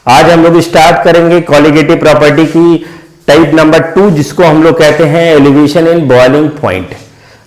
आज हम लोग स्टार्ट करेंगे कॉलिगेटिव प्रॉपर्टी की टाइप नंबर 2, जिसको हम लोग कहते हैं एलिवेशन इन बॉइलिंग पॉइंट।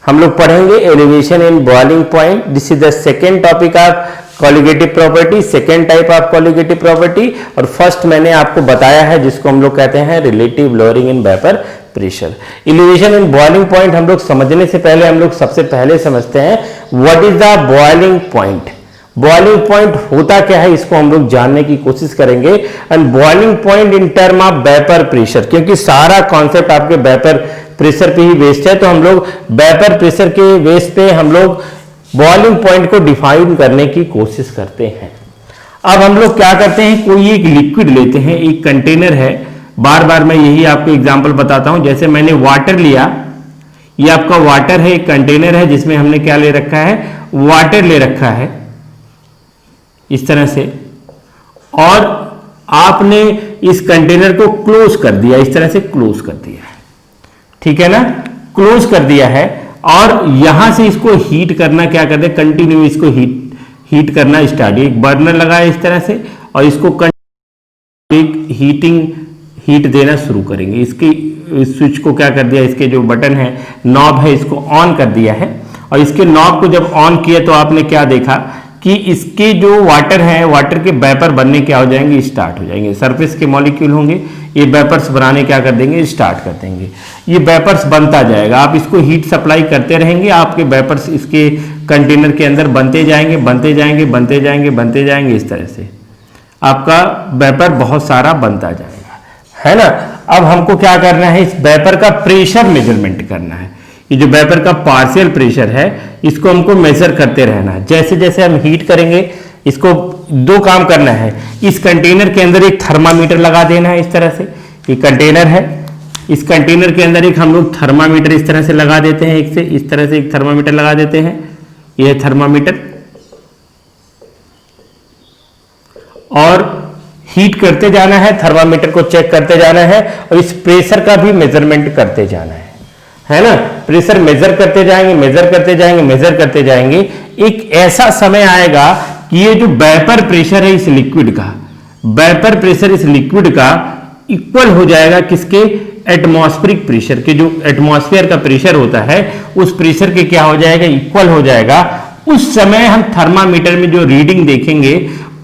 हम लोग पढ़ेंगे elevation in boiling point. This is the second topic of colligative property, second type of colligative property. और फर्स्ट मैंने आपको बताया है जिसको हम लोग कहते हैं relative lowering in vapour pressure. Elevation in boiling point हम लोग समझने से पहले हम लोग सबसे पहले समझते हैं what is the boiling point. Boiling point होता क्या है इसको हम लोग जानने की कोशिश करेंगे। And boiling point in term of vapour pressure, क्योंकि सारा कॉन्सेप्ट आपके वेपर प्रेशर पे ही बेस्ड है, तो हम लोग वेपर प्रेशर के बेस पे हम लोग बॉइलिंग पॉइंट को डिफाइन करने की कोशिश करते हैं। अब हम लोग क्या करते हैं, कोई एक लिक्विड लेते हैं, एक कंटेनर है। बार बार मैं यही आपको एग्जांपल बताता हूं। जैसे मैंने वाटर लिया, ये आपका वाटर है, एक कंटेनर है जिसमें हमने क्या ले रखा है, वाटर ले रखा है इस तरह से, और आपने इस कंटेनर को क्लोज कर दिया, इस तरह से क्लोज कर दिया है, ठीक है ना, क्लोज कर दिया है। और यहां से इसको हीट करना क्या करते हैं, कंटिन्यू इसको हीट करना स्टार्ट। एक बर्नर लगाया इस तरह से और इसको हीट देना शुरू करेंगे। इसकी स्विच को क्या कर दिया, इसके जो बटन है, नॉब है, इसको ऑन कर दिया है। और इसके नॉब को जब ऑन किया तो आपने क्या देखा कि इसके जो वाटर है, वाटर के वेपर बनने क्या हो जाएंगे, स्टार्ट हो जाएंगे। सरफेस के मॉलिक्यूल होंगे, ये वेपर्स बनाने क्या कर देंगे, स्टार्ट कर देंगे। ये वेपर्स बनता जाएगा, आप इसको हीट सप्लाई करते रहेंगे, आपके वेपर्स इसके कंटेनर के अंदर बनते जाएंगे, बनते जाएंगे, बनते जाएंगे, बनते जाएंगे। इस तरह से आपका वेपर बहुत सारा बनता जाएगा, है ना। अब हमको क्या करना है, इस वेपर का प्रेशर मेजरमेंट करना है। ये जो वेपर का पार्शियल प्रेशर है, इसको हमको मेजर करते रहना है। जैसे जैसे हम हीट करेंगे, इसको दो काम करना है। इस कंटेनर के अंदर एक थर्मामीटर लगा देना है, इस तरह से। ये कंटेनर है, इस कंटेनर के अंदर एक हम लोग थर्मामीटर इस तरह से लगा देते हैं, एक से इस तरह से एक थर्मामीटर लगा देते हैं। यह थर्मामीटर, और हीट करते जाना है, थर्मामीटर को चेक करते जाना है, और इस प्रेशर का भी मेजरमेंट करते जाना है ना। प्रेशर मेजर करते जाएंगे, मेजर करते जाएंगे, मेजर करते जाएंगे। एक ऐसा समय आएगा कि ये जो वेपर प्रेशर है इस लिक्विड का, वेपर प्रेशर इस लिक्विड का इक्वल हो जाएगा किसके, एटमॉस्फेरिक प्रेशर के। जो एटमॉस्फेयर का प्रेशर होता है उस प्रेशर के क्या हो जाएगा, इक्वल हो जाएगा। उस समय हम थर्मामीटर में जो रीडिंग देखेंगे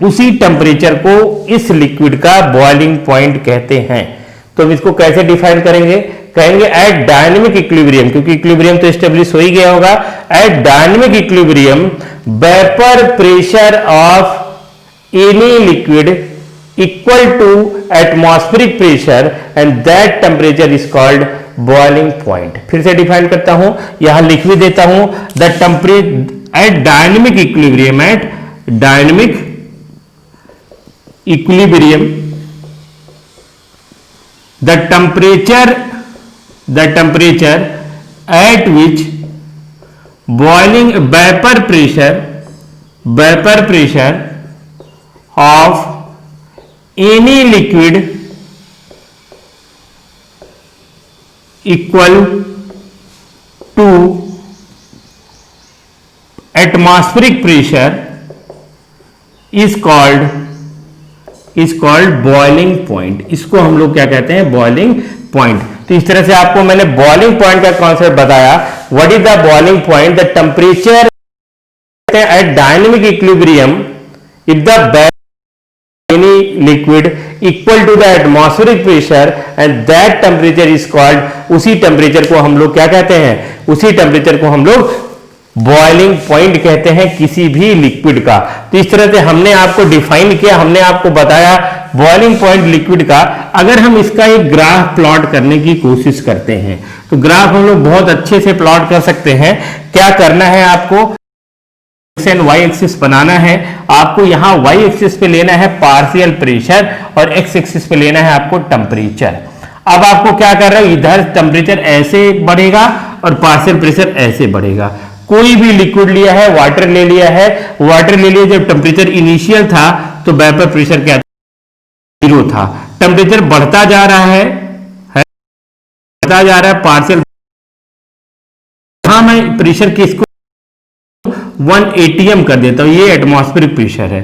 उसी टेम्परेचर को इस लिक्विड का बॉइलिंग पॉइंट कहते हैं। तो हम इसको कैसे डिफाइन करेंगे, कहेंगे एट डायनेमिक इक्विलिब्रियम, क्योंकि इक्विलिब्रियम तो एस्टेब्लिश हो ही गया होगा। At dynamic equilibrium vapour pressure of any liquid equal to atmospheric pressure and that temperature is called boiling point. फिर से डिफाइन करता हूं, यहां लिख भी देता हूं, the temperature at dynamic equilibrium, at dynamic equilibrium the temperature at which boiling vapor pressure of any liquid equal to atmospheric pressure is called boiling point। इसको हम लोग क्या कहते हैं, boiling point। तो इस तरह से आपको मैंने boiling point का कॉन्सेप्ट बताया। What is the boiling point? The temperature at dynamic equilibrium if the any liquid equal to the atmospheric pressure and that temperature is called, उसी टेम्परेचर को हम लोग क्या कहते हैं, उसी टेम्परेचर को हम लोग बॉइलिंग पॉइंट कहते हैं किसी भी लिक्विड का। तो इस तरह से हमने आपको डिफाइन किया, हमने आपको बताया बॉइलिंग पॉइंट लिक्विड का। अगर हम इसका एक ग्राफ प्लॉट करने की कोशिश करते हैं तो ग्राफ हम लोग बहुत अच्छे से प्लॉट कर सकते हैं। क्या करना है आपको, एक्स एंड वाई एक्सिस बनाना है। आपको यहां वाई एक्सिस पे लेना है पार्शियल प्रेशर और एक्स एक्सिस पे लेना है आपको टेम्परेचर। अब आपको क्या कर रहा है, इधर टेम्परेचर ऐसे बढ़ेगा और पार्शियल प्रेशर ऐसे बढ़ेगा। कोई भी लिक्विड लिया है, वाटर ले लिया है, वाटर ले लिया, जब टेम्परेचर इनिशियल था तो वेपर प्रेशर क्या था, 0 था। टेम्परेचर बढ़ता जा रहा है, बढ़ता जा रहा है पार्शियल। यहां मैं प्रेशर किसको 1 atm कर देता हूं, ये एटमॉस्फेरिक प्रेशर है।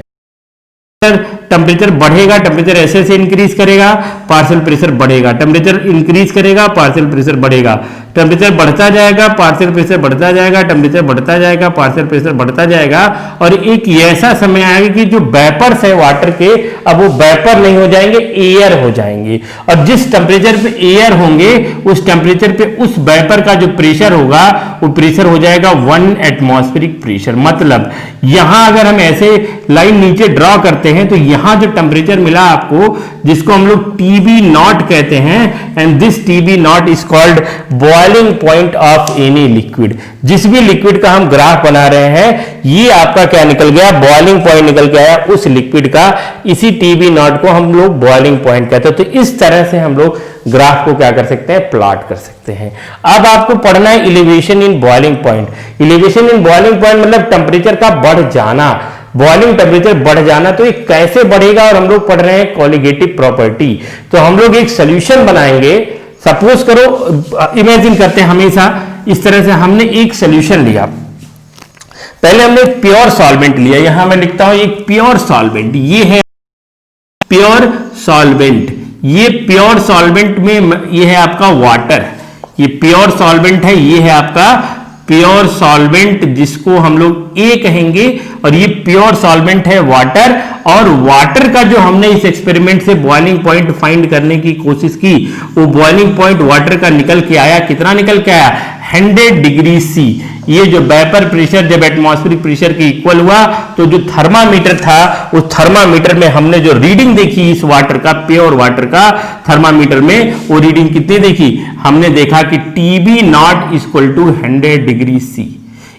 टेम्परेचर बढ़ेगा, टेम्परेचर ऐसे से इंक्रीज करेगा, पार्शियल प्रेशर बढ़ेगा, टेम्परेचर इंक्रीज करेगा, पार्शियल प्रेशर बढ़ेगा, टेम्परेचर बढ़ता जाएगा, पार्शियल प्रेशर बढ़ता जाएगा, टेम्परेचर बढ़ता जाएगा, पार्शियल प्रेशर बढ़ता जाएगा, और एक ऐसा समय आएगा कि जो वेपर्स है वाटर के, अब वो वेपर नहीं हो जाएंगे, एयर हो जाएंगे, और जिस टेम्परेचर पे एयर होंगे उस टेम्परेचर पे उस वेपर का जो प्रेशर होगा वो प्रेशर हो जाएगा 1 एटमॉस्फेरिक प्रेशर। मतलब यहां अगर हम ऐसे लाइन नीचे ड्रॉ करते हैं तो यहां जो टेम्परेचर मिला आपको, जिसको हम लोग टीबी नॉट कहते हैं, and this TB naught is called boiling point of any liquid. जिस भी लिक्विड का हम ग्राफ बना रहे हैं, ये आपका क्या निकल गया, बॉइलिंग पॉइंट निकल के आया उस लिक्विड का। इसी टीबी नॉट को हम लोग बॉइलिंग पॉइंट कहते हैं। तो इस तरह से हम लोग ग्राफ को क्या कर सकते हैं, प्लॉट कर सकते हैं। अब आपको पढ़ना है इलिवेशन इन बॉइलिंग पॉइंट। इलिवेशन इन बॉइलिंग पॉइंट मतलब टेम्परेचर का बढ़ जाना, बॉइलिंग टेम्परेचर बढ़ जाना। तो ये कैसे बढ़ेगा, और हम लोग पढ़ रहे हैं कॉलिगेटिव प्रॉपर्टी। तो हम लोग एक सोल्यूशन बनाएंगे। सपोज करो, इमेजिन करते हैं हमेशा इस तरह से, हमने एक सोल्यूशन लिया। पहले हमने एक प्योर सॉल्वेंट लिया, यहां मैं लिखता हूं एक प्योर सॉल्वेंट, ये है प्योर सॉल्वेंट। ये प्योर सॉल्वेंट में ये है आपका वाटर, ये प्योर सॉल्वेंट है, ये है आपका प्योर सॉल्वेंट जिसको हम लोग ए कहेंगे, और ये प्योर सॉल्वेंट है वाटर। और वाटर का जो हमने इस एक्सपेरिमेंट से बॉइलिंग पॉइंट फाइंड करने की कोशिश की, वो बॉइलिंग पॉइंट वाटर का निकल के आया, कितना निकल के आया, 100 डिग्री सी। ये जो वेपर प्रेशर जब एटमॉस्फेरिक प्रेशर के इक्वल हुआ, तो जो थर्मामीटर था उस थर्मामीटर में हमने जो रीडिंग देखी इस वाटर का, प्योर वाटर का थर्मामीटर में, वो रीडिंग कितनी देखी, हमने देखा कि TB not equal to 100 degree C.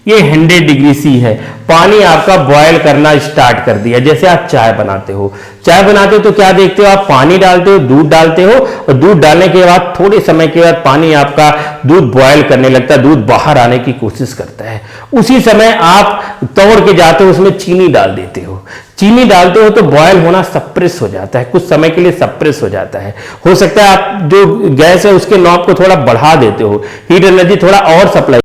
ये 100 डिग्री सी है। पानी आपका बॉयल करना स्टार्ट कर दिया। जैसे आप चाय बनाते हो, चाय बनाते हो तो क्या देखते हो, आप पानी डालते हो, दूध डालते हो, और दूध डालने के बाद थोड़े समय के बाद पानी आपका दूध बॉयल करने लगता है, दूध बाहर आने की कोशिश करता है। उसी समय आप तोड़ के जाते हो, उसमें चीनी डाल देते हो। चीनी डालते हो तो बॉयल होना सप्रेस हो जाता है, कुछ समय के लिए सप्रेस हो जाता है। हो सकता है आप जो गैस है उसके नॉब को थोड़ा बढ़ा देते हो, हीट एनर्जी थोड़ा और सप्लाई।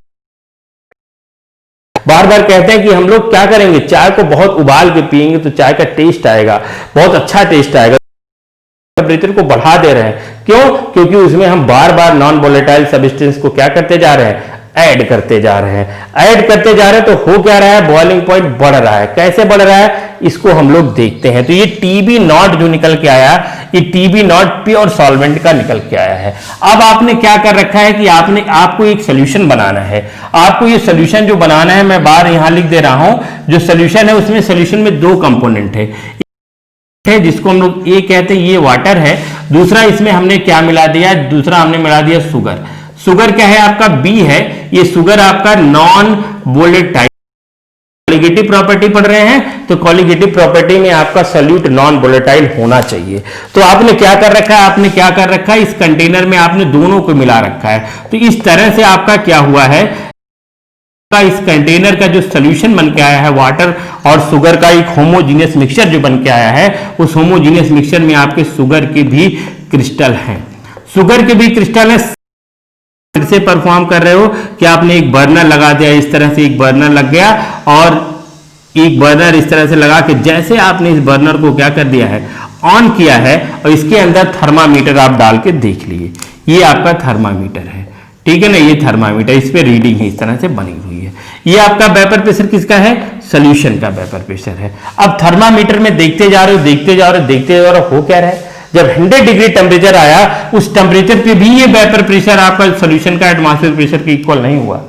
बार बार कहते हैं कि हम लोग क्या करेंगे, चाय को बहुत उबाल के पिएंगे तो चाय का टेस्ट आएगा, बहुत अच्छा टेस्ट आएगा। टेम्परेचर को बढ़ा दे रहे हैं, क्यों, क्योंकि उसमें हम बार बार नॉन वोलेटाइल सब्सटेंस को क्या करते जा रहे हैं, ऐड करते जा रहे हैं। ऐड करते जा रहे हैं तो हो क्या रहा है, बॉइलिंग पॉइंट बढ़ रहा है। कैसे बढ़ रहा है इसको हम लोग देखते हैं। तो ये टीबी नॉट जो निकल के आया, ये टीबी नॉट प्योर सॉल्वेंट का निकल के आया है। अब आपने क्या कर रखा है कि आपको एक सोल्यूशन बनाना है। आपको ये सोल्यूशन जो बनाना है, मैं बार यहां लिख दे रहा हूं, जो सोल्यूशन है उसमें सोल्यूशन में 2 कंपोनेंट है, जिसको हम लोग ए कहते हैं, ये वाटर है। दूसरा इसमें हमने क्या मिला दिया, दूसरा हमने मिला दिया शुगर। शुगर क्या है आपका, बी है। ये शुगर आपका नॉन वोलेटाइल। कॉलिगेटिव प्रॉपर्टी पढ़ रहे हैं तो कॉलिगेटिव प्रॉपर्टी में आपका सॉल्यूट नॉन वोलेटाइल होना चाहिए। तो आपने क्या कर रखा है, आपने क्या कर रखा है, इस कंटेनर में आपने दोनों को मिला रखा है। तो इस तरह से आपका क्या हुआ है, इस कंटेनर का जो सोल्यूशन बन के आया है, वाटर और शुगर का एक होमोजीनियस मिक्सचर जो बन के आया है, उस होमोजीनियस मिक्सचर में आपके शुगर के भी क्रिस्टल हैं। शुगर के भी क्रिस्टल है। से परफॉर्म कर रहे हो कि आपने एक बर्नर लगा दिया, इस तरह से एक बर्नर लग गया, और एक बर्नर इस तरह से लगा के जैसे आपने इस बर्नर को क्या कर दिया है, ऑन किया है, और इसके अंदर थर्मामीटर आप डाल के देख लिए। ये आपका थर्मामीटर है, ठीक है ना, ये थर्मामीटर, इस पे रीडिंग है इस तरह से बनी हुई है। ये आपका वेपर प्रेशर किसका है, सोल्यूशन का वेपर प्रेशर है। अब थर्मामीटर में देखते जा रहे हो, देखते जा रहे हो, देखते जा रहे हो, हो क्या रहा है, जब 100 डिग्री टेम्परेचर आया, उस टेम्परेचर पे भी ये वेपर प्रेशर आपका सोल्यूशन का एटमॉस्फेरिक प्रेशर के इक्वल नहीं हुआ।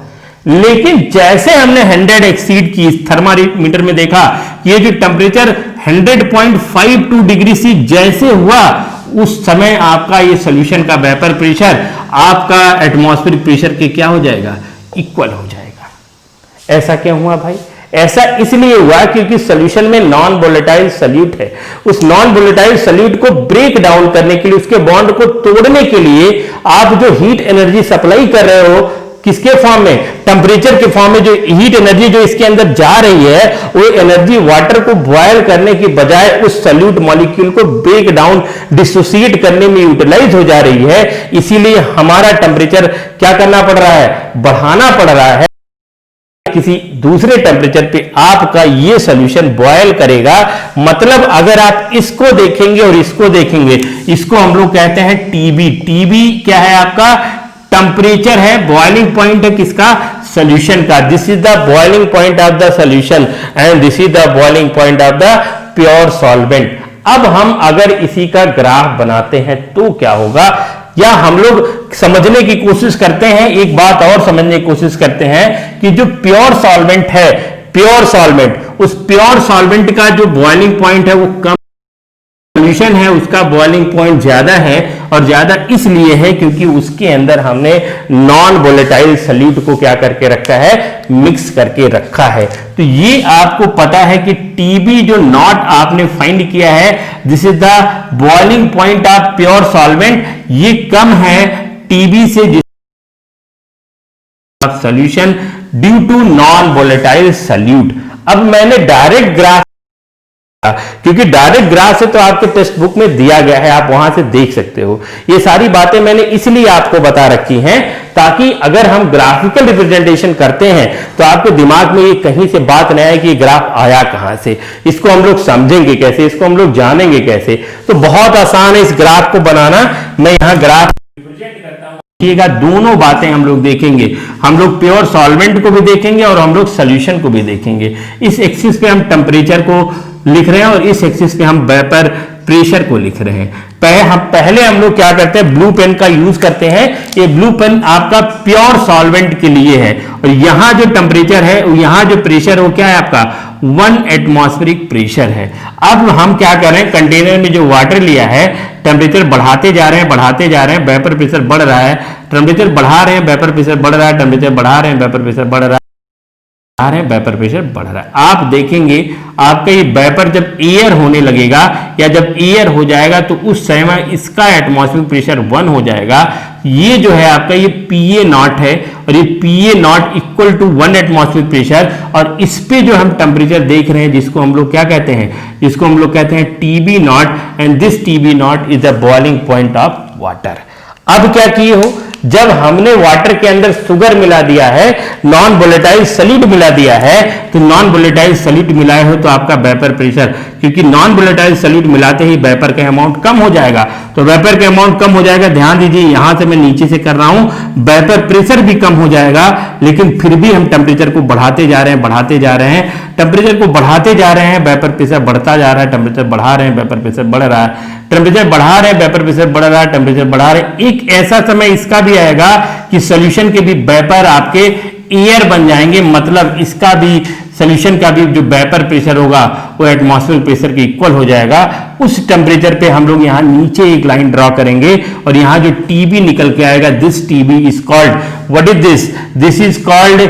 लेकिन जैसे हमने 100 एक्सीड की, थर्मामीटर में देखा ये जो टेम्परेचर 100.52 डिग्री सी जैसे हुआ, उस समय आपका ये सोल्यूशन का वेपर प्रेशर आपका एटमॉस्फेरिक प्रेशर के क्या हो जाएगा, इक्वल हो जाएगा। ऐसा क्यों हुआ भाई, ऐसा इसलिए हुआ क्योंकि सॉल्यूशन में नॉन वोलेटाइल सॉल्यूट है। उस नॉन वोलेटाइल सॉल्यूट को ब्रेक डाउन करने के लिए, उसके बॉन्ड को तोड़ने के लिए आप जो हीट एनर्जी सप्लाई कर रहे हो, किसके फॉर्म में, टेम्परेचर के फॉर्म में, जो हीट एनर्जी जो इसके अंदर जा रही है, वो एनर्जी वाटर को बॉयल करने की बजाय उस सॉल्यूट मॉलिक्यूल को ब्रेक डाउन, डिसोसिएट करने में यूटिलाइज हो जा रही है। इसीलिए हमारा टेम्परेचर क्या करना पड़ रहा है, बढ़ाना पड़ रहा है। किसी दूसरे टेम्परेचर पे आपका ये सॉल्यूशन बॉयल करेगा। मतलब अगर आप इसको देखेंगे और इसको देखेंगे, इसको हम लोग कहते हैं टीबी। टीबी क्या है आपका? टेम्परेचर है, बॉइलिंग पॉइंट है किसका? सॉल्यूशन का। This is the boiling point of the solution and this is the boiling point of the pure solvent. अब हम अगर इसी का ग्राफ बनाते हैं तो क्या होगा, या हम लोग समझने की कोशिश करते हैं, एक बात और समझने की कोशिश करते हैं कि जो प्योर सॉल्वेंट है, प्योर सॉल्वेंट, उस प्योर सॉल्वेंट का जो बॉइलिंग पॉइंट है वो कम, सॉल्यूशन है उसका बॉइलिंग पॉइंट ज्यादा है। और ज्यादा इसलिए है क्योंकि उसके अंदर हमने नॉन वोलेटाइल सॉल्यूट को क्या करके रखा है? मिक्स करके रखा है। तो ये आपको पता है कि टीबी जो नॉट आपने फाइंड किया है, this is the boiling point of pure solvent, ये कम है टीबी से solution due to non volatile solute. अब मैंने डायरेक्ट ग्राफ, क्योंकि डायरेक्ट ग्राफ से तो आपके टेक्स्ट बुक में दिया गया है, आप वहां से देख सकते हो। ये सारी बातें मैंने इसलिए आपको बता रखी हैं ताकि अगर हम ग्राफिकल रिप्रेजेंटेशन करते हैं तो आपके दिमाग में ये कहीं से बात न आए कि ये ग्राफ आया कहां से, इसको हम लोग समझेंगे कैसे, इसको हम लोग जानेंगे कैसे। तो बहुत आसान है इस ग्राफ को बनाना। मैं यहां ग्राफ रिप्रेजेंट करता हूं, देखिएगा दोनों बातें हम लोग देखेंगे। हम लोग प्योर सॉल्वेंट को भी देखेंगे और हम लोग सॉल्यूशन को भी देखेंगे। इस एक्सिस पे हम टेम्परेचर को लिख रहे हैं और इस एक्सिस पे हम वेपर प्रेशर को लिख रहे हैं। पहले हम लोग क्या करते हैं? ब्लू पेन का यूज करते हैं। ये ब्लू पेन आपका प्योर सॉल्वेंट के लिए है और यहां जो टेम्परेचर है, यहां जो प्रेशर वो क्या है आपका? 1 एटमॉस्फेरिक प्रेशर है। अब हम क्या कर रहे हैं? कंटेनर में जो वाटर लिया है, टेम्परेचर बढ़ाते जा रहे हैं, बढ़ाते जा रहे हैं, वेपर प्रेशर बढ़ रहा है, टेम्परेचर बढ़ा रहे हैं, वेपर प्रेशर बढ़ रहा है, टेम्परेचर बढ़ा रहे हैं, वेपर प्रेशर बढ़ रहा है, वेपर प्रेशर बढ़ रहा है। आप देखेंगे आपका ये वेपर जब एयर होने लगेगा या जब एयर हो जाएगा तो उस समय इसका एटमॉस्फेरिक प्रेशर 1 हो जाएगा। ये जो है आपका ये पीए नॉट है और ये PA nought equal to 1 atmospheric pressure. और इस पे जो हम टेम्परेचर देख रहे हैं जिसको हम लोग क्या कहते हैं? जिसको हम लोग कहते हैं TB naught, and this TB naught is the boiling point of water. अब क्या किए हो? जब हमने वाटर के अंदर शुगर मिला दिया है, नॉन वोलेटाइल सॉल्यूट मिला दिया है, तो नॉन वोलेटाइल सॉल्यूट मिलाए हो तो आपका वेपर प्रेशर, क्योंकि नॉन वोलेटाइल सॉल्यूट मिलाते ही वेपर का अमाउंट कम हो जाएगा, तो वेपर का अमाउंट कम हो जाएगा। ध्यान दीजिए यहां से मैं नीचे से कर रहा हूं, वेपर प्रेशर भी कम हो जाएगा, लेकिन फिर भी हम टेम्परेचर को बढ़ाते जा रहे हैं, बढ़ाते जा रहे हैं, टेम्परेचर को बढ़ाते जा रहे हैं, वेपर प्रेशर बढ़ता जा रहा है, टेम्परेचर बढ़ा रहे हैं, वेपर प्रेशर बढ़ रहा है, टेम्परेचर बढ़ा रहे हैं, वेपर प्रेशर बढ़ रहा है, टेम्परेचर बढ़ा रहे हैं। एक ऐसा समय इसका भी आएगा कि सॉल्यूशन के भी वेपर आपके एयर बन जाएंगे, मतलब इसका भी सॉल्यूशन का भी जो वेपर प्रेशर होगा वो एटमॉस्फेरिक प्रेशर के इक्वल हो जाएगा। उस टेम्परेचर पे हम लोग यहाँ नीचे एक लाइन ड्रॉ करेंगे और यहाँ जो टीबी निकल के आएगा, this TB is called, what is this? This is called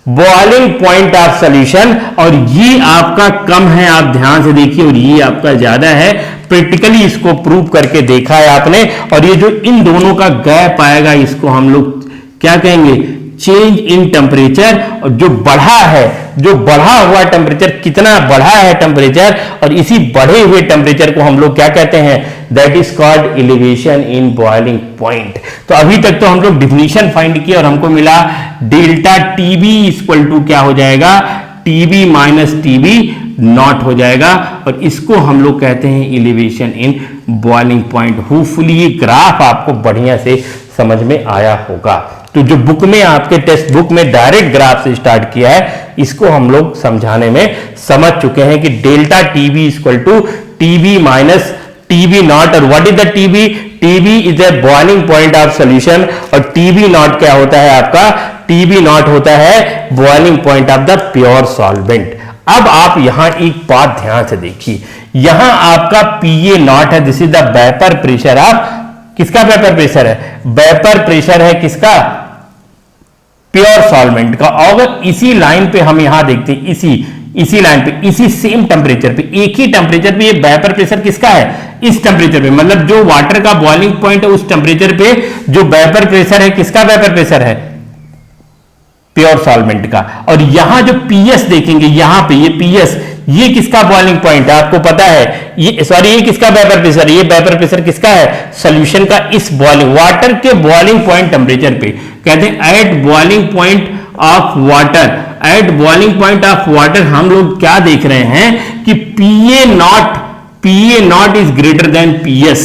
boiling point of solution. और ये आपका कम है, आप ध्यान से देखिए, और ये आपका ज्यादा है। प्रैक्टिकली इसको प्रूव करके देखा है आपने। और ये जो इन दोनों का गैप आएगा इसको हम लोग क्या कहेंगे? Change in temperature. और जो बढ़ा है, जो बढ़ा हुआ टेम्परेचर, कितना बढ़ा है टेम्परेचर, और इसी बढ़े हुए टेम्परेचर को हम लोग क्या कहते हैं? That is called elevation in boiling point. तो अभी तक तो हम लोग डिफिनीशन फाइंड किया और हमको मिला डेल्टा टीबी इक्वल टू क्या हो जाएगा? टीबी माइनस टीबी नॉट हो जाएगा। और इसको हम लोग कहते हैं elevation in boiling point. Hopefully ये ग्राफ आपको बढ़िया से समझ में आया होगा। तो जो बुक में आपके टेक्स्ट बुक में डायरेक्ट ग्राफ से स्टार्ट किया है, इसको हम लोग समझाने में समझ चुके हैं कि delta TB equal to TB minus TB nought. और what is the TB? TB is the boiling point of solution. और टीबी नॉट क्या होता है आपका? टीबी नॉट होता है boiling point of the pure solvent. अब आप यहां एक बात ध्यान से देखिए, यहां आपका पीए नॉट है, this is the vapour pressure of, किसका वेपर प्रेशर है? वेपर प्रेशर है किसका? प्योर सॉल्वेंट का। और इसी लाइन पे हम यहां देखते हैं, इसी लाइन पे, इसी सेम टेम्परेचर पे, एक ही टेम्परेचर पे ये वेपर प्रेशर किसका है? इस टेम्परेचर पे, मतलब जो वाटर का बॉइलिंग पॉइंट है उस टेम्परेचर पे जो वेपर प्रेशर है, किसका वेपर प्रेशर है? प्योर सॉल्वेंट का। और यहां जो पीएस देखेंगे, यहां पे ये पीएस, ये किसका बॉइलिंग पॉइंट है? आपको पता है, ये सॉरी, ये किसका वेपर प्रेशर? ये वेपर प्रेशर किसका है? सॉल्यूशन का। इस बॉइलिंग वाटर के बॉइलिंग पॉइंट टेम्परेचर पे कहते हैं at boiling point of water, at boiling point of water हम लोग क्या देख रहे हैं कि PA not is greater than PS।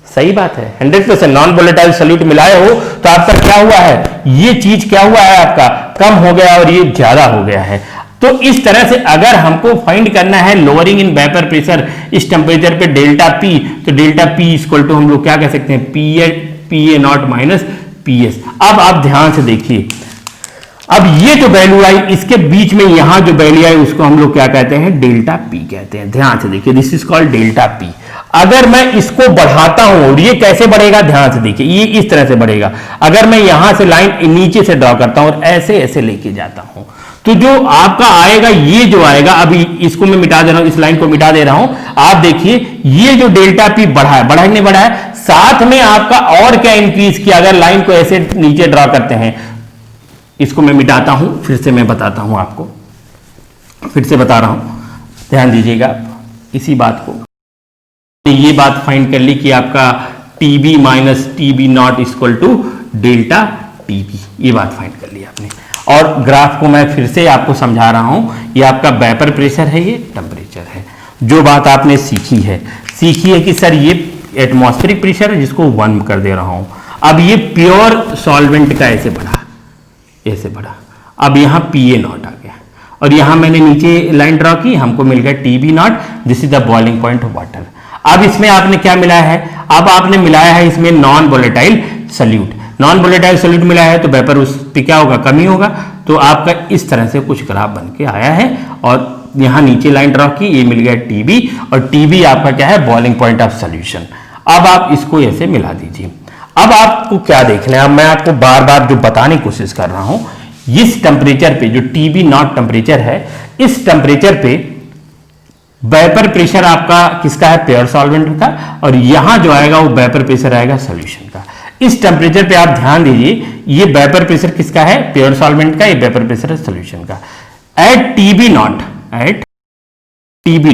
सही बात है, 100% नॉन वोलेटाइल सॉल्यूट मिलाए हो तो आपका क्या हुआ है, ये चीज क्या हुआ है, आपका कम हो गया और ये ज्यादा हो गया है। तो इस तरह से अगर हमको फाइंड करना है लोअरिंग इन वेपर प्रेशर इस टेम्परेचर पे डेल्टा P, तो डेल्टा P इक्वल टू हम लोग क्या कह सकते हैं, PA नॉट माइनस PS। अब आप ध्यान से देखिए, अब ये जो वैल्यू आई इसके बीच में यहां जो वैल्यू आई उसको हम लोग क्या कहते हैं, डेल्टा P कहते हैं। ध्यान से देखिए, this is called delta P। अगर मैं इसको बढ़ाता हूं, और ये कैसे बढ़ेगा, ध्यान से देखिए, ये इस तरह से बढ़ेगा। अगर मैं यहां से लाइन नीचे से ड्रॉ करता हूं और ऐसे ऐसे लेके जाता हूं, तो जो आपका आएगा, ये जो आएगा, अभी इसको मैं मिटा दे रहा हूं, इस लाइन को मिटा दे रहा हूं। आप देखिए ये जो डेल्टा P बढ़ा है, बढ़ा नहीं बढ़ा है, साथ में आपका और क्या इंक्रीज किया। अगर लाइन को ऐसे नीचे ड्रॉ करते हैं, इसको मैं मिटाता हूं, फिर से मैं बताता हूं आपको, फिर से बता रहा हूं, ध्यान दीजिएगा इसी बात को। ये बात फाइंड कर ली कि आपका TB minus TB not equal to delta TB, ये बात फाइंड कर ली आपने। और ग्राफ को मैं फिर से आपको समझा रहा हूं, ये आपका वेपर प्रेशर है, ये टेम्परेचर है। जो बात आपने सीखी है कि सर ये एटमॉस्फेरिक प्रेशर है जिसको 1 कर दे रहा हूं। अब ये प्योर सॉल्वेंट का ऐसे बढ़ा, ऐसे बढ़ा, अब यहां PA नॉट आ गया और यहां मैंने नीचे लाइन ड्रॉ की, हमको मिल गया TB not, this is the boiling point of water. अब इसमें आपने क्या मिलाया है, अब आपने मिलाया है इसमें non volatile solute. Non volatile solute मिला है तो वेपर उस पे क्या होगा, कमी होगा। तो आपका इस तरह से कुछ ग्राफ बन के आया है और यहां नीचे लाइन ड्रॉ की, ये मिल गया TB और TB आपका क्या है, बॉइलिंग पॉइंट ऑफ सॉल्यूशन। अब आप इसको ऐसे मिला दीजिए। अब आपको क्या देखना है, अब मैं आपको बार बार जो बताने की कोशिश कर रहा हूं, इस टेम्परेचर पे जो TB नॉट टेम्परेचर है, इस टेम्परेचर पे वेपर प्रेशर आपका किसका है, प्योर सॉल्वेंट का, और यहां जो आएगा वो वेपर प्रेशर आएगा सॉल्यूशन का। इस टेम्परेचर पे आप ध्यान दीजिए, ये वेपर प्रेशर किसका है, प्योर सॉल्वेंट का, ये वेपर प्रेशर है सॉल्यूशन का। एट TB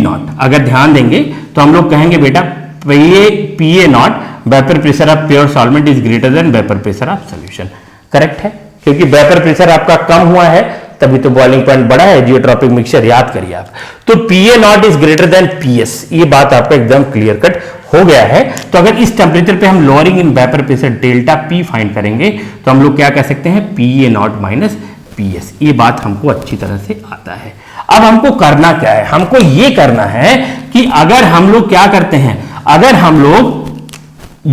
नॉट अगर ध्यान देंगे तो हम लोग कहेंगे बेटा PA not vapour pressure of pure solvent is greater then vapour pressure of solution. Correct है, क्योंकि वेपर प्रेशर आपका कम हुआ है तभी तो बॉइलिंग पॉइंट बढ़ा है। जियोट्रॉपिक मिक्सचर याद करिए आप। तो PA not is greater than PS, ये बात आपका एकदम क्लियर कट हो गया है। तो अगर इस टेम्परेचर पे हम lowering in vapour pressure delta P find करेंगे तो हम लोग क्या कह सकते हैं, PA नॉट माइनस PS। ये बात हमको अच्छी तरह से आता है। अब हमको करना क्या है, हमको ये करना है कि अगर हम लोग क्या करते हैं, अगर हम लोग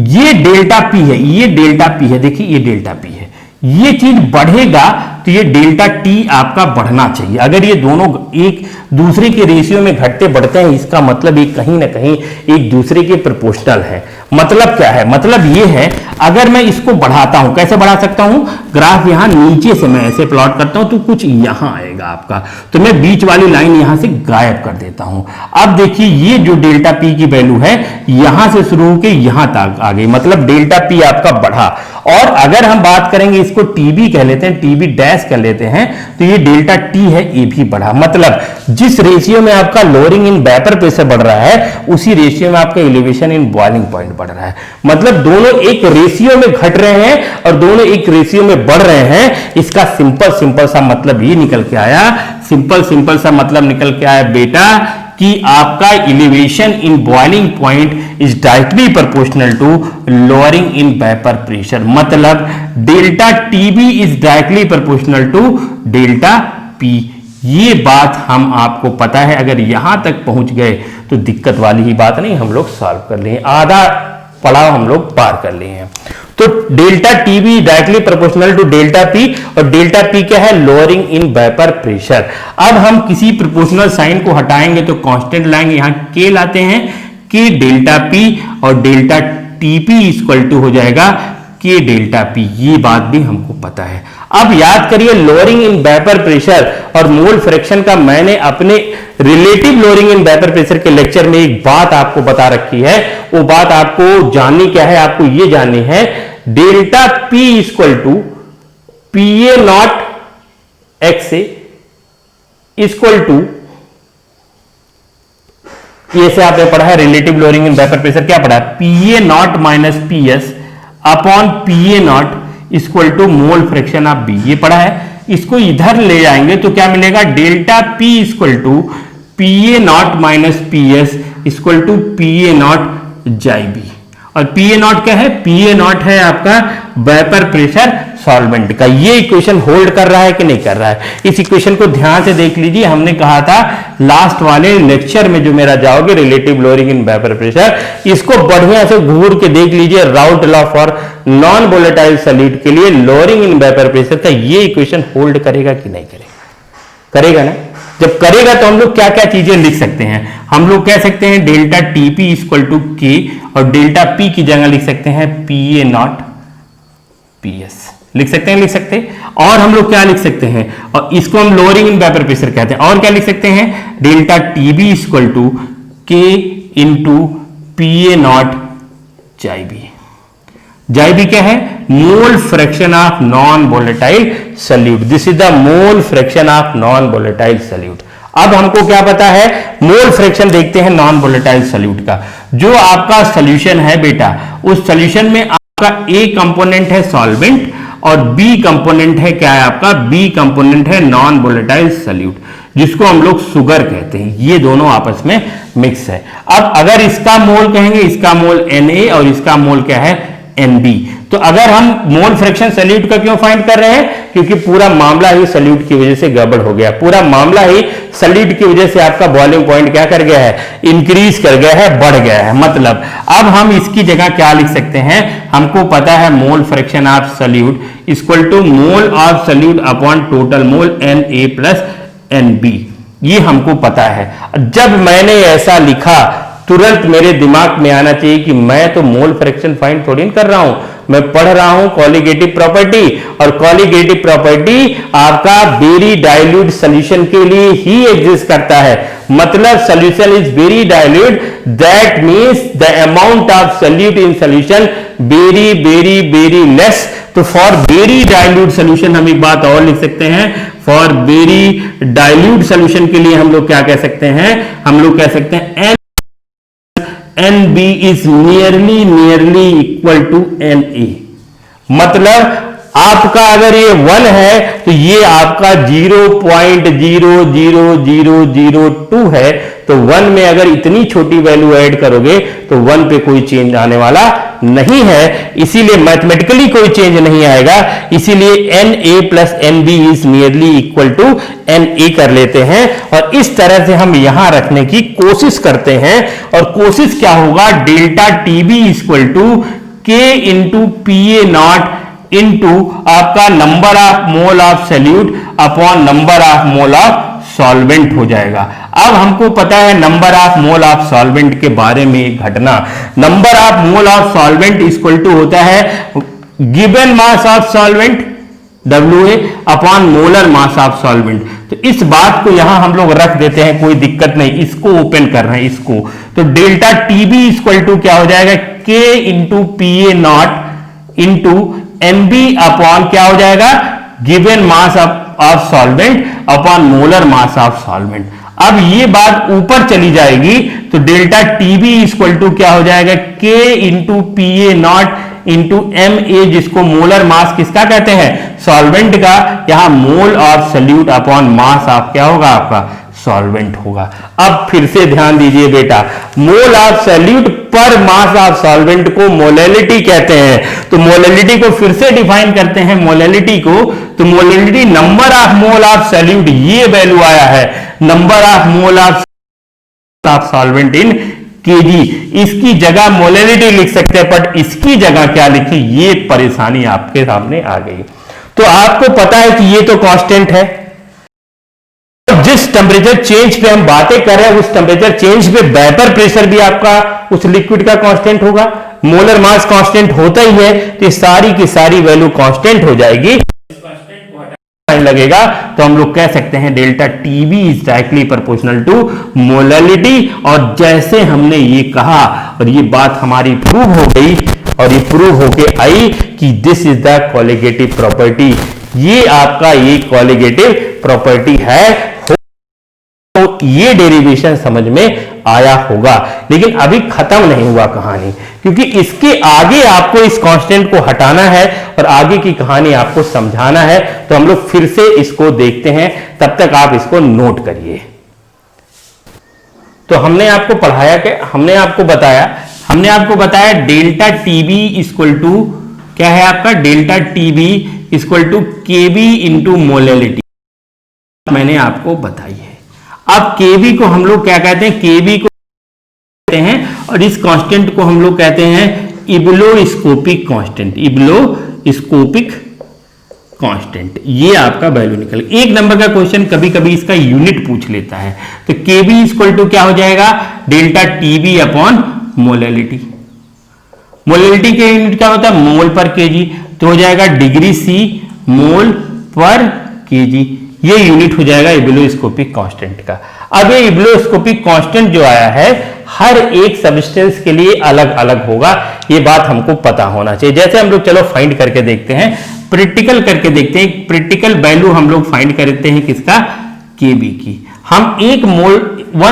ये डेल्टा P है, ये डेल्टा P है, देखिए ये डेल्टा P है, ये चीज बढ़ेगा तो ये डेल्टा T आपका बढ़ना चाहिए। अगर ये दोनों एक दूसरे के रेशियो में घटते बढ़ते हैं, इसका मतलब ये कहीं ना कहीं एक दूसरे के प्रोपोर्शनल है। मतलब क्या है, मतलब ये है अगर मैं इसको बढ़ाता हूं, कैसे बढ़ा सकता हूं, ग्राफ यहां नीचे से मैं ऐसे प्लॉट करता हूं तो कुछ यहां आएगा आपका, तो मैं बीच वाली लाइन यहां से गायब कर देता हूं। अब देखिए ये जो डेल्टा P की वैल्यू है यहां से शुरू होकर यहां तक आ गई, मतलब डेल्टा P आपका बढ़ा। और अगर हम बात करेंगे, इसको TB कह लेते हैं, TB डैश कर लेते हैं, तो ये डेल्टा T है, ये भी बढ़ा। मतलब जिस रेशियो में आपका लोअरिंग इन वेपर प्रेशर बढ़ रहा है उसी रेशियो में आपका एलिवेशन इन बॉइलिंग पॉइंट बढ़ रहा है। मतलब दोनों एक रेशियो में घट रहे हैं और दोनों एक रेशियो में बढ़ रहे हैं। इसका सिंपल सा मतलब ये निकल के आया, सिंपल सा मतलब निकल के आया बेटा कि आपका elevation in boiling point is directly proportional to lowering in vapour pressure. मतलब delta TB is directly proportional to delta P। ये बात हम आपको पता है, अगर यहां तक पहुंच गए तो दिक्कत वाली ही बात नहीं, हम लोग सॉल्व कर लिए, आधा पड़ाव हम लोग पार कर लिए हैं। तो delta TB directly proportional to delta P और डेल्टा P क्या है, लोअरिंग इन वेपर प्रेशर। अब हम किसी प्रोपोर्शनल साइन को हटाएंगे तो कांस्टेंट लाएंगे, यहां K लाते हैं, K डेल्टा P और डेल्टा TP इक्वल टू हो जाएगा K डेल्टा P। ये बात भी हमको पता है। अब याद करिए लोअरिंग इन वेपर प्रेशर और मोल फ्रैक्शन का मैंने अपने relative lowering in vapour pressure के लेक्चर में एक बात आपको बता रखी है। वो बात आपको जाननी क्या है, आपको ये जाननी है delta P equal to PA not x equal to, ये से आपने पढ़ा है relative lowering in vapour pressure, क्या पढ़ा है, PA not minus PS upon PA not equal to mole fraction of B, ये पढ़ा है। इसको इधर ले जाएंगे तो क्या मिलेगा, delta P equal to P A not minus P S equal to P A not जाई बी। और पी ए नॉट क्या है, पी ए नॉट है आपका वेपर प्रेशर सॉल्वेंट का। ये इक्वेशन होल्ड कर रहा है कि नहीं कर रहा है, इस इक्वेशन को ध्यान से देख लीजिए। हमने कहा था लास्ट वाले लेक्चर में जो मेरा जाओगे relative lowering in vapour pressure, इसको बढ़िया से घूर के देख लीजिए। Raoult law for non volatile solid के लिए लोअरिंग इन वेपर प्रेशर का ये इक्वेशन होल्ड करेगा कि नहीं करेगा, करेगा ना। जब करेगा तो हम लोग क्या क्या चीजें लिख सकते हैं, हम लोग कह सकते हैं डेल्टा टीपी इक्वल टू के, और डेल्टा पी की जगह लिख सकते हैं P A not P S, लिख सकते हैं, लिख सकते हैं। और हम लोग क्या लिख सकते हैं, और इसको हम लोअरिंग इन वेपर प्रेशर कहते हैं। और क्या लिख सकते हैं, delta TB equal to K into P A not जाई बी। जाई बी क्या है, mole fraction of non volatile solute. This is the mole fraction of non volatile solute. अब हमको क्या पता है, मोल फ्रैक्शन देखते हैं नॉन वोलेटाइल सॉल्यूट का। जो आपका सॉल्यूशन है बेटा, उस सॉल्यूशन में आपका ए कंपोनेंट है सॉल्वेंट और बी कंपोनेंट है क्या है आपका, बी कंपोनेंट है नॉन वोलेटाइल सॉल्यूट, जिसको हम लोग शुगर कहते हैं। ये दोनों आपस में मिक्स है। अब अगर इसका मोल कहेंगे, इसका मोल Na और इसका मोल क्या है Nb। तो अगर हम मोल फ्रैक्शन सॉल्यूट का क्यों फाइंड कर रहे हैं, क्योंकि पूरा मामला ही सॉल्यूट की वजह से गड़बड़ हो गया, पूरा मामला ही सॉल्यूट की वजह से आपका बॉइलिंग पॉइंट क्या कर गया है, इंक्रीज कर गया है, बढ़ गया है। मतलब अब हम इसकी जगह क्या लिख सकते हैं, हमको पता है mole fraction of solute equal to mole of solute upon total mole Na plus Nb। ये हमको पता है। जब मैंने ऐसा लिखा तुरंत मेरे दिमाग में आना चाहिए कि मैं तो मोल फ्रैक्शन फाइंड थोड़ी कर रहा हूं, मैं पढ़ रहा हूं कॉलिगेटिव प्रॉपर्टी। और कॉलिगेटिव प्रॉपर्टी आपका वेरी डाइल्यूट सॉल्यूशन के लिए ही एग्जिस्ट करता है। मतलब solution is very dilute, that means the amount of solute in solution very very very less. तो फॉर वेरी डाइल्यूट सॉल्यूशन हम एक बात और लिख सकते हैं, फॉर वेरी डाइल्यूट सॉल्यूशन के लिए हम लोग क्या कह सकते हैं, हम लोग कह सकते हैं Nb is nearly equal to Na। मतलब आपका अगर ये 1 है तो ये आपका 0.00002 है। तो 1 में अगर इतनी छोटी वैल्यू ऐड करोगे तो 1 पे कोई चेंज आने वाला नहीं है, इसीलिए मैथमेटिकली कोई चेंज नहीं आएगा। इसीलिए Na plus Nb is nearly equal to Na कर लेते हैं और इस तरह से हम यहां रखने की कोशिश करते हैं। और कोशिश क्या होगा, delta TB equal to K into P A nought into आपका number of mole of solute upon number of mole of solvent हो जाएगा। अब हमको पता है number of mole of solvent के बारे में एक घटना, number of mole of solvent equal to होता है given mass of solvent WA upon molar mass of solvent. तो इस बात को यहां हम लोग रख देते हैं, कोई दिक्कत नहीं, इसको ओपन कर रहे हैं इसको। तो डेल्टा टीबी इक्वल टू क्या हो जाएगा, K into P A nought into Mb upon क्या हो जाएगा, given mass of solvent upon molar mass of solvent. अब ये बात ऊपर चली जाएगी तो डेल्टा टीबी इक्वल टू क्या हो जाएगा, K into P A nought into Ma, जिसको मोलर मास किसका कहते हैं, सॉल्वेंट का। यहां मोल of solute upon mass of क्या होगा आपका सॉल्वेंट होगा। अब फिर से ध्यान दीजिए बेटा, मोल ऑफ सॉल्यूट पर मास ऑफ सॉल्वेंट को मोलैलिटी कहते हैं। तो मोलैलिटी को फिर से डिफाइन करते हैं, मोलैलिटी को। तो molality number of mole of solute, ये वैल्यू आया है number of mole of solvent in KG. इसकी जगह मोलैलिटी लिख सकते हैं, बट इसकी जगह क्या लिखी, ये परेशानी आपके सामने आ गई। तो आपको पता है कि ये तो कांस्टेंट है, जिस टेम्परेचर चेंज पे हम बातें कर रहे हैं उस टेम्परेचर चेंज पे वेपर प्रेशर भी आपका उस लिक्विड का कांस्टेंट होगा, मोलर मास कांस्टेंट होता ही है। तो सारी की सारी वैल्यू कांस्टेंट हो जाएगी, लगेगा। तो हम लोग कह सकते हैं delta TB is directly proportional to molality. और जैसे हमने ये कहा और ये बात हमारी प्रूव हो गई और ये प्रूव होके आई कि this is the colligative property. ये आपका ये कॉलिगेटिव प्रॉपर्टी है। ये डेरिवेशन समझ में आया होगा। लेकिन अभी खत्म नहीं हुआ कहानी, क्योंकि इसके आगे आपको इस कांस्टेंट को हटाना है और आगे की कहानी आपको समझाना है। तो हम लोग फिर से इसको देखते हैं, तब तक आप इसको नोट करिए। तो हमने आपको पढ़ाया कि हमने आपको बताया डेल्टा टीबी इक्वल टू क्या है आपका, delta TB equal to KB into molality मैंने आपको बताई है। अब केबी को हम लोग क्या कहते हैं, केबी को कहते हैं और इस कांस्टेंट को हम लोग कहते हैं इब्लोस्कोपिक कांस्टेंट, इब्लोस्कोपिक कांस्टेंट। ये आपका वैल्यू निकल। एक नंबर का क्वेश्चन कभी कभी इसका यूनिट पूछ लेता है। तो केबी इक्वल टू क्या हो जाएगा, delta TB upon molality. Molality के यूनिट क्या होता है, मोल पर केजी, तो हो जाएगा डिग्री सी मोल पर केजी। ये यूनिट हो जाएगा इब्लोस्कोपिक कांस्टेंट का। अब ये इब्लोस्कोपिक कांस्टेंट जो आया है हर एक सब्सटेंस के लिए अलग अलग होगा, ये बात हमको पता होना चाहिए। जैसे हम लोग चलो फाइंड करके देखते हैं, प्रैक्टिकल करके देखते हैं। प्रैक्टिकल वैल्यू हम लोग फाइंड करते हैं किसका, केबी की। हम 1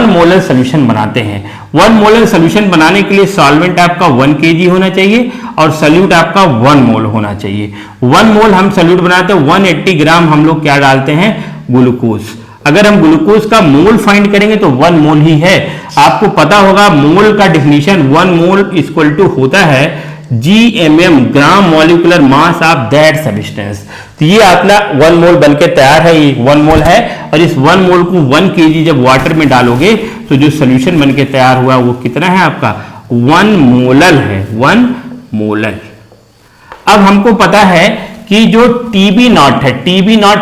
मोलर सोल्यूशन बनाते हैं। 1 मोलर सोल्यूशन बनाने के लिए सॉल्वेंट आपका 1 केजी होना चाहिए और सॉल्यूट आपका 1 मोल होना चाहिए। 1 मोल हम सॉल्यूट बनाते हैं, 180 ग्राम हम लोग क्या डालते हैं, ग्लूकोज। अगर हम ग्लूकोज का मोल फाइंड करेंगे तो 1 मोल ही है। आपको पता होगा मोल का डिफिनीशन 1 मोल इक्वल टू होता है GMM, gram molecular mass of that substance. तो ये अपना 1 मोल बनके तैयार है, ये 1 मोल है। और इस 1 मोल को 1 केजी जब वाटर में डालोगे तो जो सोल्यूशन बनके तैयार हुआ वो कितना है आपका, 1 मोलर है, 1 मोलर। अब हमको पता है कि जो TB नॉट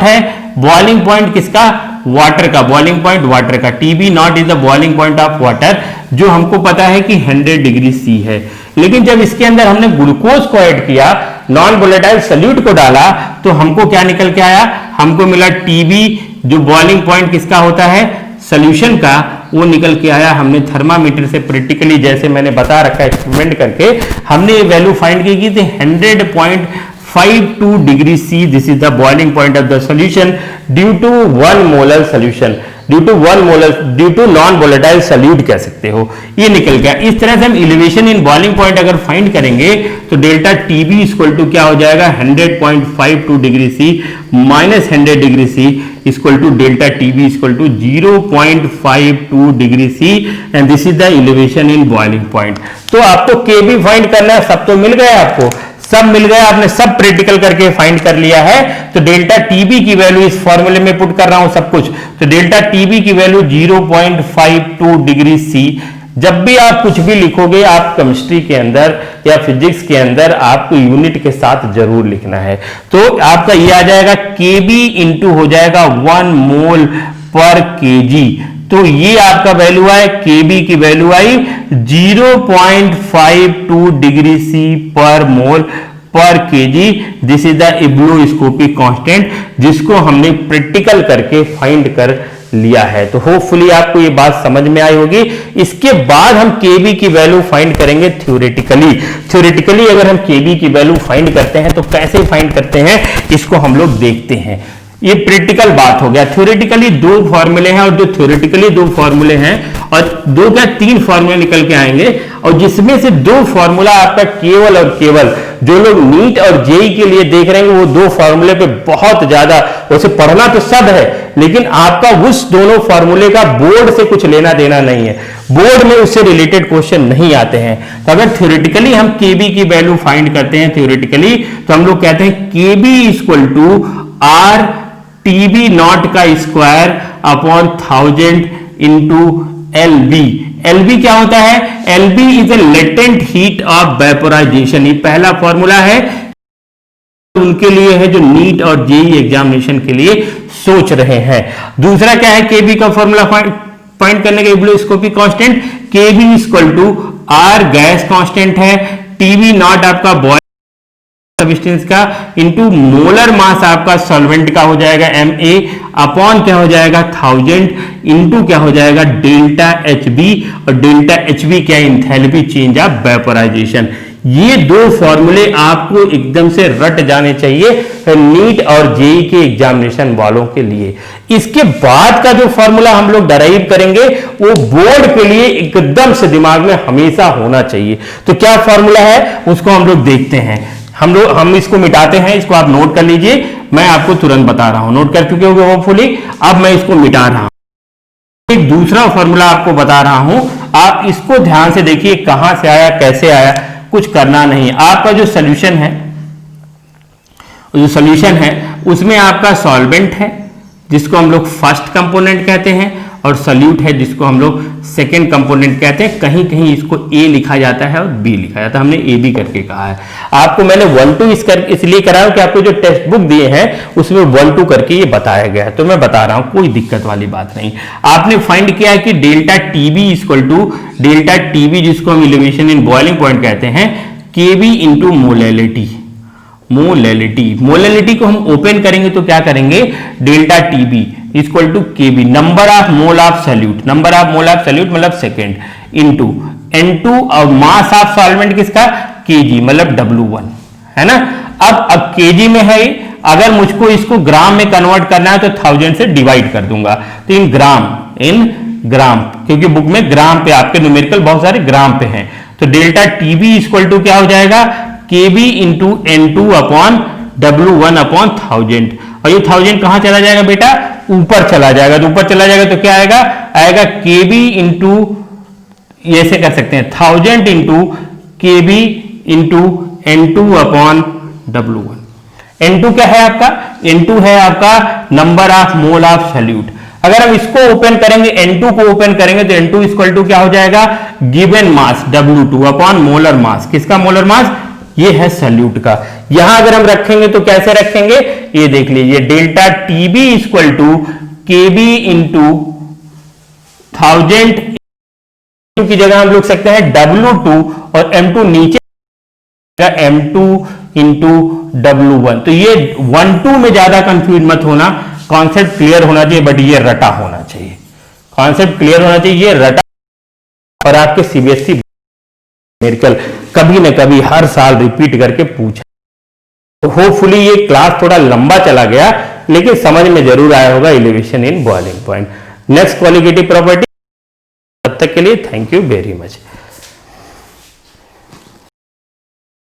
है बॉइलिंग पॉइंट किसका, वाटर का, बॉइलिंग पॉइंट वाटर का। TB not is the boiling point of water, जो हमको पता है कि 100 डिग्री सी है। लेकिन जब इसके अंदर हमने ग्लूकोज को ऐड किया, नॉन वोलेटाइल सॉल्यूट को डाला, तो हमको क्या निकल के आया, हमको मिला TB, जो बॉइलिंग पॉइंट किसका होता है, सॉल्यूशन का, वो निकल के आया। हमने थर्मामीटर से प्रैक्टिकली जैसे मैंने बता रखा है एक्सपेरिमेंट करके, हमने ये वैल्यू फाइंड की थी 100.52 degree C. This is the boiling point of the solution due to 1 molar solution, due to non volatile solute कह सकते हो। ये निकल गया। इस तरह से हम एलिवेशन इन बॉइलिंग पॉइंट अगर फाइंड करेंगे तो डेल्टा टीबी इक्वल टू क्या हो जाएगा, 100.52 degree C minus 100 degree C equal to delta TB equal to 0.52 degree C, and this is the elevation in boiling point. तो आपको केबी फाइंड करना है, सब तो मिल गया आपको, सब मिल गया, आपने सब प्रैक्टिकल करके फाइंड कर लिया है। तो डेल्टा टीबी की वैल्यू इस फॉर्मूले में पुट कर रहा हूं सब कुछ। तो डेल्टा टीबी की वैल्यू 0.52 डिग्री सी। जब भी आप कुछ भी लिखोगे, आप केमिस्ट्री के अंदर या फिजिक्स के अंदर आपको यूनिट के साथ जरूर लिखना है। तो आपका ये आ जाएगा केबी इंटू हो जाएगा 1 मोल पर केजी। तो ये आपका वैल्यू आए, केबी की value I 0.52 degree C per mole per kg. This is the ebullioscopic constant, जिसको हमने प्रैक्टिकल करके फाइंड कर लिया है। तो होपफुली आपको ये बात समझ में आई होगी। इसके बाद हम केबी की वैल्यू फाइंड करेंगे थ्योरेटिकली अगर हम केबी की वैल्यू फाइंड करते हैं तो कैसे फाइंड करते हैं, इसको हम लोग देखते हैं। ये प्रैक्टिकल बात हो गया। थ्योरेटिकली 2 फॉर्मूले हैं, और जो थ्योरेटिकली 2 फॉर्मूले हैं और 2 क्या 3 फॉर्मूले निकल के आएंगे, और जिसमें से 2 फॉर्मूला आपका केवल और केवल जो लोग नीट और जेई के लिए देख रहे हैं वो 2 फॉर्मूले पे बहुत ज्यादा, वैसे पढ़ना तो सब है लेकिन आपका उस दोनों फॉर्मूले का बोर्ड से कुछ लेना देना नहीं है, बोर्ड में उससे रिलेटेड क्वेश्चन नहीं आते हैं। तो अगर थ्योरेटिकली हम केबी की वैल्यू फाइंड करते हैं थ्योरेटिकली, तो हम लोग कहते हैं KB equal to R TB nought का square upon 1000 into LB. LB क्या होता है, LB is a latent heat of vaporisation. ये पहला फॉर्मूला है उनके लिए है जो नीट और जेई एग्जामिनेशन के लिए सोच रहे हैं। दूसरा क्या है, केबी का फॉर्मूला फाइंड करने का ebullioscopic constant, KB equal to R gas constant है, टीबी नॉट आपका बॉइल सब्सटेंस का इंटू मोलर मास आपका सॉल्वेंट का हो जाएगा Ma अपॉन क्या हो जाएगा 1000 इंटू क्या हो जाएगा डेल्टा Hb, और डेल्टा Hb क्या, एंथैल्पी चेंज ऑफ वेपोराइजेशन। ये दो फॉर्मूले आपको एकदम से रट जाने चाहिए नीट और जेई के एग्जामिनेशन वालों के लिए। इसके बाद का जो फॉर्मूला हम लोग डराइव करेंगे वो बोर्ड के लिए एकदम से दिमाग में हमेशा होना चाहिए। तो क्या फॉर्मूला है उसको हम लोग देखते हैं। हम इसको मिटाते हैं, इसको आप नोट कर लीजिए, मैं आपको तुरंत बता रहा हूं। नोट कर चुके होंगे होपफुली। अब मैं इसको मिटा रहा हूं। एक दूसरा फॉर्मूला आपको बता रहा हूं, आप इसको ध्यान से देखिए कहां से आया कैसे आया। कुछ करना नहीं, आपका जो सॉल्यूशन है उसमें आपका सॉल्वेंट है जिसको हम लोग फर्स्ट कंपोनेंट कहते हैं और सॉल्यूट है जिसको हम लोग सेकेंड कंपोनेंट कहते हैं। कहीं कहीं इसको ए लिखा जाता है और बी लिखा जाता है, हमने ए बी करके कहा है। आपको मैंने 1-2 इसलिए कराया कि आपको जो टेक्स्ट बुक दिए हैं उसमें 1-2 करके ये बताया गया है, तो मैं बता रहा हूं, कोई दिक्कत वाली बात नहीं। आपने फाइंड किया है कि delta TB equal to delta TB जिसको हम एलिवेशन इन बॉइलिंग पॉइंट कहते हैं केबी इंटू मोलैलिटी। मोलैलिटी को हम ओपन करेंगे तो क्या करेंगे, delta TB equal to KB number of mole of solute मतलब सेकेंड इंटू N2 और मास ऑफ सॉल्वेंट किसका केजी मतलब W1 है ना। अब केजी में है, अगर मुझको इसको ग्राम में कन्वर्ट करना है तो 1000 से डिवाइड कर दूंगा, तो इन ग्राम क्योंकि बुक में ग्राम पे आपके न्यूमेरिकल बहुत सारे ग्राम पे हैं। तो डेल्टा टीबी इक्वल टू क्या हो जाएगा, केबी into N2 upon W1 upon 1000। और ये 1000 कहां चला जाएगा बेटा, ऊपर चला जाएगा। तो ऊपर चला जाएगा तो क्या आएगा केबी इंटू, ऐसे कर सकते हैं 1000 इंटू केबी into N2 upon W1। N2 क्या है आपका, N2 है आपका number of mole of solute. अगर हम इसको ओपन करेंगे, N2 को ओपन करेंगे तो N2 इक्वल टू क्या हो जाएगा, given mass W2 upon molar मास। किसका मोलर मास, ये है सॉल्यूट का। यहां अगर हम रखेंगे तो कैसे रखेंगे, ये देख लीजिए, delta TB equal to KB into 1000 की जगह हम लिख सकते हैं W2 और M2 नीचे M2 इंटू W1। तो ये 1-2 में ज्यादा कंफ्यूज मत होना, कॉन्सेप्ट क्लियर होना चाहिए, बट ये रटा होना चाहिए, कॉन्सेप्ट क्लियर होना चाहिए, ये रटा। और आपके सीबीएसई न्यूमेरिकल कभी न कभी हर साल रिपीट करके पूछा। तो होपफुली ये क्लास थोड़ा लंबा चला गया लेकिन समझ में जरूर आया होगा elevation in boiling point. Next qualitative property, तब तक के लिए थैंक यू वेरी मच।